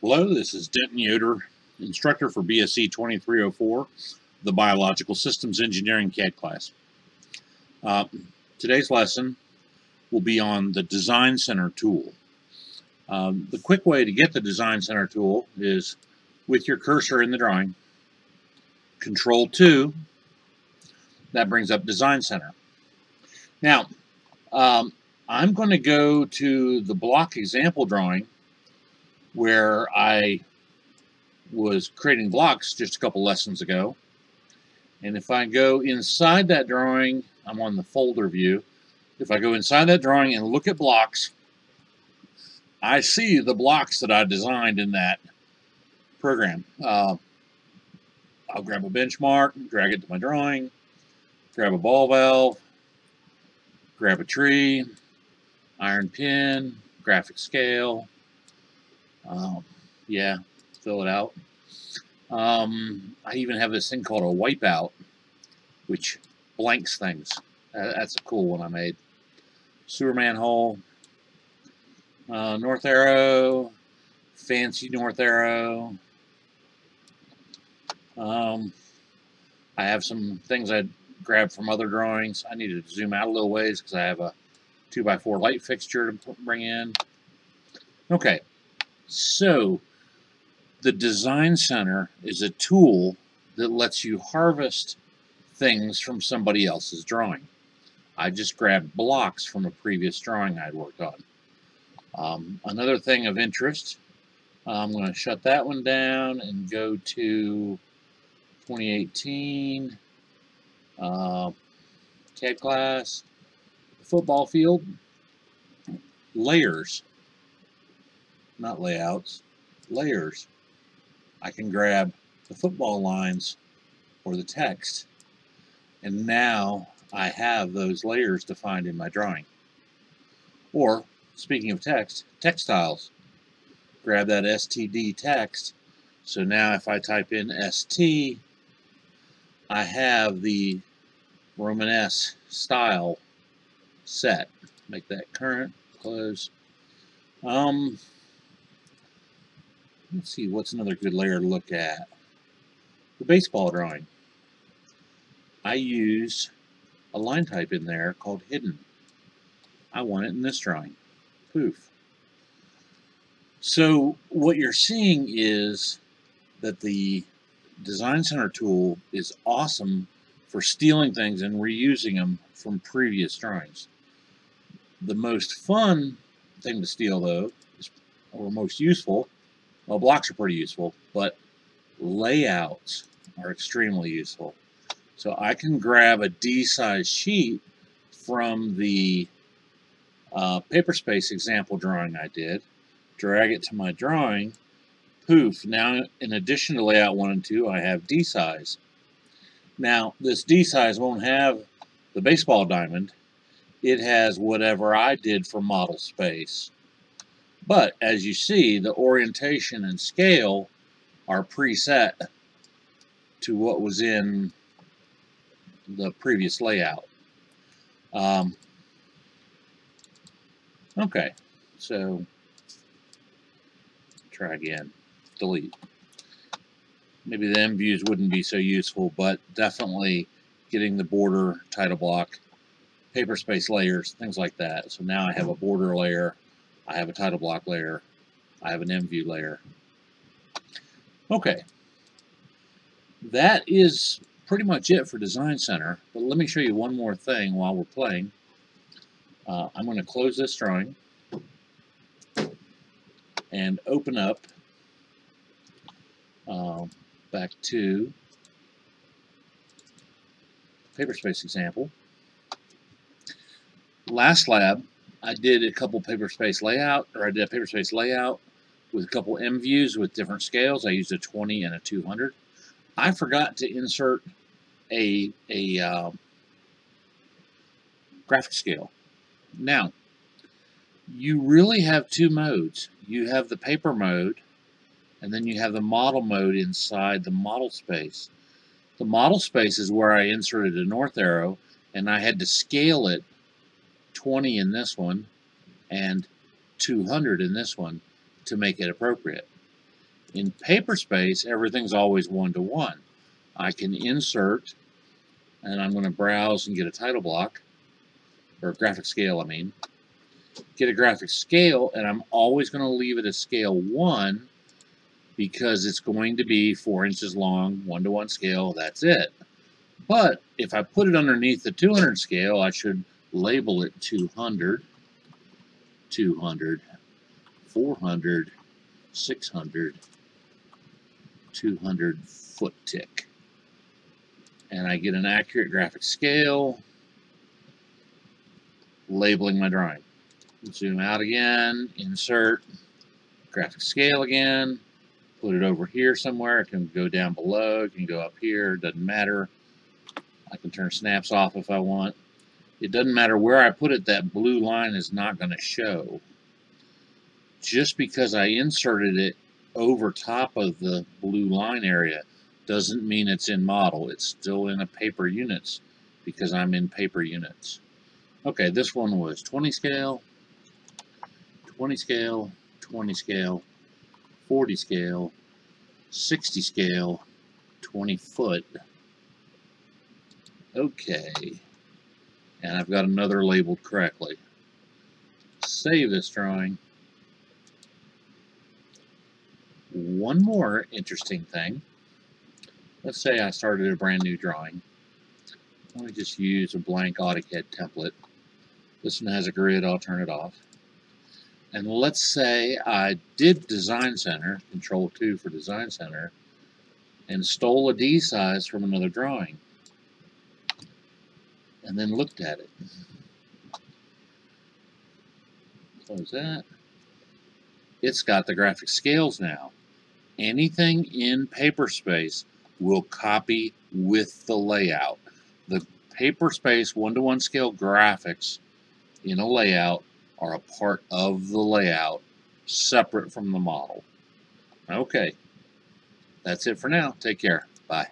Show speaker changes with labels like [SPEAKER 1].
[SPEAKER 1] Hello, this is Denton Yoder, instructor for BSc 2304, the Biological Systems Engineering CAD class. Uh, Today's lesson will be on the Design Center tool. The quick way to get the Design Center tool is with your cursor in the drawing, Control 2, that brings up Design Center. Now, I'm going to go to the block example drawing where I was creating blocks just a couple lessons ago. And if I go inside that drawing, I'm on the folder view. If I go inside that drawing and look at blocks, I see the blocks that I designed in that program. I'll grab a benchmark, drag it to my drawing, grab a ball valve, grab a tree, iron pin, graphic scale. Yeah, fill it out. I even have this thing called a wipeout, which blanks things. That's a cool one I made. Sewer manhole, north arrow, fancy north arrow. I have some things I grabbed from other drawings. I needed to zoom out a little ways because I have a 2x4 light fixture to bring in. Okay, so the Design Center is a tool that lets you harvest things from somebody else's drawing. I just grabbed blocks from a previous drawing I'd worked on. Another thing of interest, I'm going to shut that one down and go to 2018 CAD class, football field, layers, not layouts, layers. I can grab the football lines or the text, and now I have those layers defined in my drawing. Or, speaking of text, textiles. Grab that STD text. So now if I type in ST, I have the Roman S style set. Make that current, close. Let's see, what's another good layer to look at? The baseball drawing. I use a line type in there called hidden. I want it in this drawing. Poof. So what you're seeing is that the Design Center tool is awesome for stealing things and reusing them from previous drawings. The most fun thing to steal, though, or most useful, well, blocks are pretty useful, but layouts are extremely useful. So I can grab a D-size sheet from the Paperspace example drawing I did, drag it to my drawing, poof, now in addition to layout 1 and 2, I have D-size. Now, this D-size won't have the baseball diamond. It has whatever I did for model space. But as you see, the orientation and scale are preset to what was in the previous layout. Okay, so try again. Delete. Maybe the M views wouldn't be so useful, but definitely getting the border title block, Paperspace layers, things like that. So now I have a border layer, I have a title block layer, I have an M view layer. Okay, that is pretty much it for Design Center, but let me show you one more thing while we're playing. I'm going to close this drawing and open up back to Paperspace example. Last lab, I did a couple Paperspace layout, or I did a Paperspace layout with a couple M views with different scales. I used a 20 and a 200. I forgot to insert a graphic scale. Now, you really have two modes. You have the paper mode, and then you have the model mode inside the model space. The model space is where I inserted a north arrow, and I had to scale it 20 in this one and 200 in this one to make it appropriate. In paper space, everything's always one-to-one. I can insert, and I'm going to browse and get a title block, or a graphic scale, I mean. Get a graphic scale, and I'm always going to leave it at scale 1 because it's going to be 4 inches long, 1-to-1 scale, that's it. But if I put it underneath the 200 scale, I should label it 200, 200, 400, 600, 200 foot tick. And I get an accurate graphic scale, labeling my drawing. Zoom out again, insert, graphic scale again, put it over here somewhere. It can go down below, it can go up here, doesn't matter. I can turn snaps off if I want. It doesn't matter where I put it, that blue line is not going to show. Just because I inserted it over top of the blue line area doesn't mean it's in model. It's still in a paper units because I'm in paper units. Okay, this one was 20 scale, 20 scale, 20 scale, 40 scale, 60 scale, 20 foot. Okay, and I've got another labeled correctly. Save this drawing. One more interesting thing. Let's say I started a brand new drawing. Let me just use a blank AutoCAD template. This one has a grid, I'll turn it off. And let's say I did Design Center, Control 2 for Design Center, and stole a D size from another drawing. And then looked at it. Close that. It's got the graphic scales now. Anything in paper space will copy with the layout. The paper space 1-to-1 scale graphics in a layout are a part of the layout, separate from the model. Okay, that's it for now. Take care. Bye.